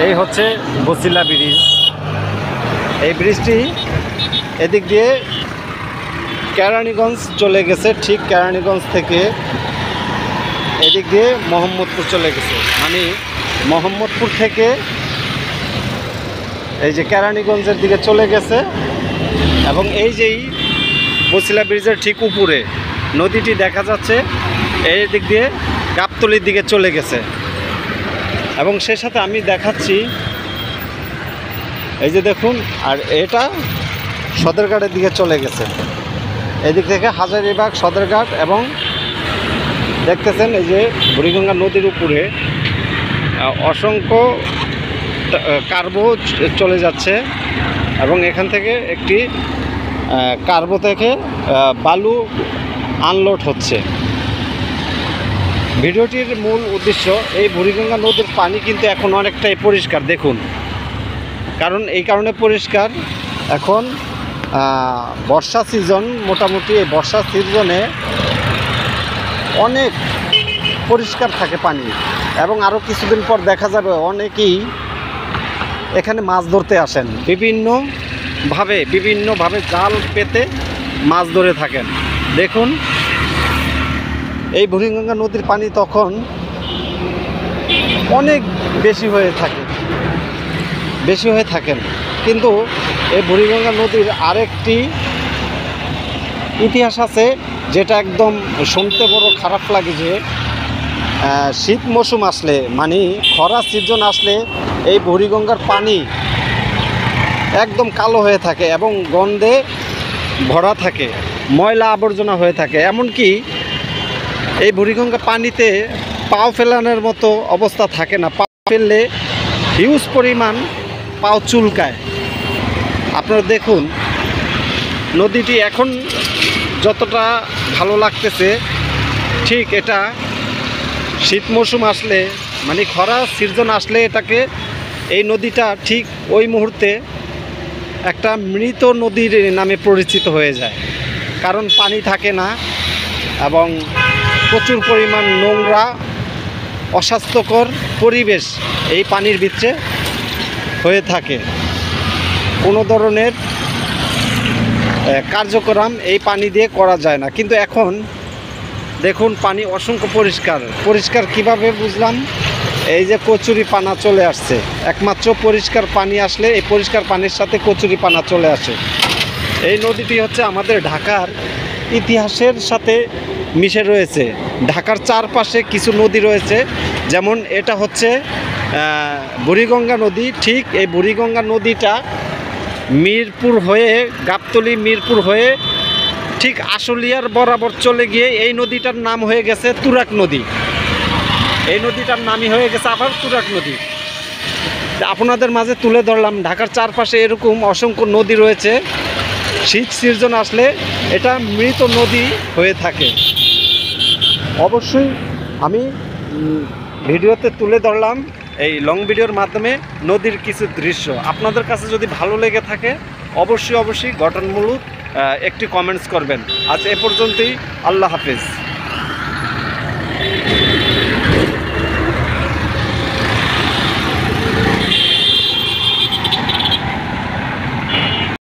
এই হচ্ছে বছিলা ব্রিজ। এই ব্রিজটি এদিক দিয়ে কেরানীগঞ্জ চলে গেছে, ঠিক কেরানীগঞ্জ থেকে এদিক দিয়ে মোহাম্মদপুর চলে গেছে, মানে মোহাম্মদপুর থেকে এই যে কেরানীগঞ্জের দিকে চলে গেছে। এবং এই যেই বছিলা ব্রিজের ঠিক উপরে নদীটি দেখা যাচ্ছে, এই দিক দিয়ে গাবতলীর দিকে চলে গেছে। এবং সেই সাথে আমি দেখাচ্ছি, এই যে দেখুন, আর এটা সদরঘাটের দিকে চলে গেছে, এদিক থেকে হাজারীবাগ সদরঘাট। এবং দেখতেছেন এই যে বুড়িগঙ্গা নদীর উপরে অসংখ্য কার্গো চলে যাচ্ছে এবং এখান থেকে একটি কার্গো থেকে বালু আনলোড হচ্ছে। ভিডিওটির মূল উদ্দেশ্য, এই বুড়িগঙ্গা নদীর পানি কিন্তু এখন অনেকটাই পরিষ্কার দেখুন। কারণ এই কারণে পরিষ্কার, এখন বর্ষা সিজন, মোটামুটি এই বর্ষা সিজনে অনেক পরিষ্কার থাকে পানি। এবং আরও কিছুদিন পর দেখা যাবে অনেকেই এখানে মাছ ধরতে আসেন, বিভিন্নভাবে জাল পেতে মাছ ধরে থাকেন। দেখুন এই বুড়িগঙ্গা নদীর পানি তখন অনেক বেশি হয়ে থাকেন। কিন্তু এই বুড়িগঙ্গা নদীর আরেকটি ইতিহাস আছে, যেটা একদম শুনতে বড় খারাপ লাগে, যে শীত মৌসুম আসলে, মানে খরা সিজন আসলে এই বুড়িগঙ্গার পানি একদম কালো হয়ে থাকে এবং গন্ধে ভরা থাকে, ময়লা আবর্জনা হয়ে থাকে। এমনকি এই বুড়িগঙ্গা পানিতে পাও ফেলানোর মতো অবস্থা থাকে না, পা ফেললে হিউজ পরিমাণ পাও চুলকায়। আপনারা দেখুন নদীটি এখন যতটা ভালো লাগতেছে, ঠিক এটা শীত মৌসুম আসলে, মানে খরা সিজন আসলে এই নদীটা ঠিক ওই মুহূর্তে একটা মৃত নদীর নামে পরিচিত হয়ে যায়। কারণ পানি থাকে না এবং প্রচুর পরিমাণ নোংরা, অস্বাস্থ্যকর পরিবেশ এই পানির ভিতরে হয়ে থাকে। কোনো ধরনের কার্যক্রম এই পানি দিয়ে করা যায় না। কিন্তু এখন দেখুন পানি অসংখ্য পরিষ্কার কিভাবে বুঝলাম, এই যে কচুরি পানা চলে আসছে। একমাত্র পরিষ্কার পানি আসলে এই পরিষ্কার পানির সাথে কচুরি পানা চলে আসে। এই নদীটি হচ্ছে আমাদের ঢাকার ইতিহাসের সাথে মিশে রয়েছে। ঢাকার চারপাশে কিছু নদী রয়েছে, যেমন এটা হচ্ছে বুড়িগঙ্গা নদী। ঠিক এই বুড়িগঙ্গা নদীটা মিরপুর হয়ে, গাবতলী মিরপুর হয়ে ঠিক আশুলিয়ার বরাবর চলে গিয়ে এই নদীটার নাম হয়ে গেছে তুরাগ নদী। এই নদীটার নামই হয়ে গেছে আবার তুরাগ নদী। আপনাদের মাঝে তুলে ধরলাম, ঢাকার চারপাশে এরকম অসংখ্য নদী রয়েছে। শীত সিজন আসলে এটা মৃত নদী হয়ে থাকে। অবশ্যই আমি ভিডিওতে তুলে ধরলাম, এই লং ভিডিওর মাধ্যমে নদীর কিছু দৃশ্য। আপনাদের কাছে যদি ভালো লেগে থাকে অবশ্যই গঠনমূলক একটি কমেন্টস করবেন। আজ এ পর্যন্তই, আল্লাহ হাফেজ।